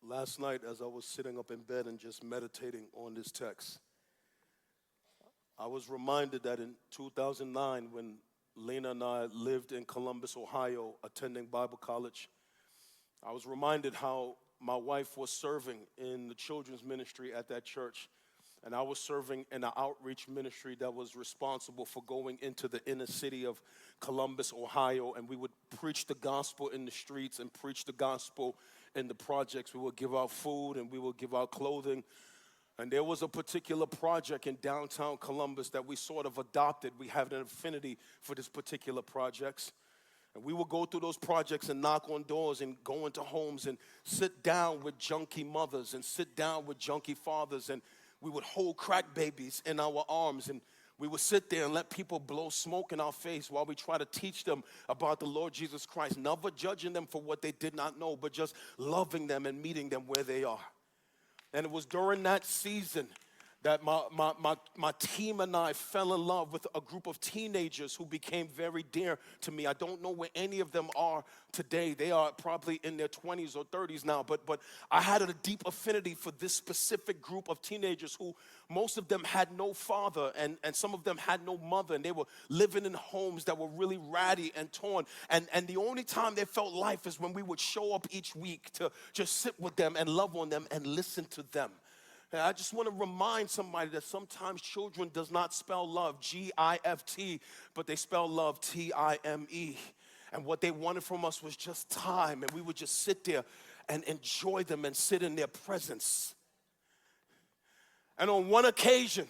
Last night, as I was sitting up in bed and just meditating on this text, I was reminded that in 2009, when Lena and I lived in Columbus, Ohio, attending Bible college, I was reminded how my wife was serving in the children's ministry at that church, and I was serving in an outreach ministry that was responsible for going into the inner city of Columbus, Ohio, and we would preach the gospel in the streets and preach the gospel in the projects. We would give out food and we would give out clothing. And there was a particular project in downtown Columbus that we sort of adopted. We have an affinity for this particular projects. And we would go through those projects and knock on doors and go into homes and sit down with junkie mothers and sit down with junkie fathers. And we would hold crack babies in our arms, and we would sit there and let people blow smoke in our face while we try to teach them about the Lord Jesus Christ, never judging them for what they did not know, but just loving them and meeting them where they are. And it was during that season that my team and I fell in love with a group of teenagers who became very dear to me. I don't know where any of them are today. They are probably in their 20s or 30s now. But I had a deep affinity for this specific group of teenagers who most of them had no father and some of them had no mother. And they were living in homes that were really ratty and torn. And the only time they felt life is when we would show up each week to just sit with them and love on them and listen to them. And I just want to remind somebody that sometimes children does not spell love, G-I-F-T, but they spell love, T-I-M-E. And what they wanted from us was just time, and we would just sit there and enjoy them and sit in their presence. And on one occasion,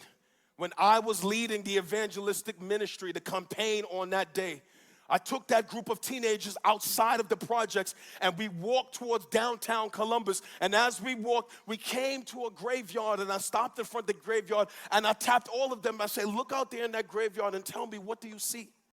when I was leading the evangelistic ministry, the campaign on that day, I took that group of teenagers outside of the projects and we walked towards downtown Columbus. And as we walked, we came to a graveyard, and I stopped in front of the graveyard and I tapped all of them. I said, look out there in that graveyard and tell me, what do you see?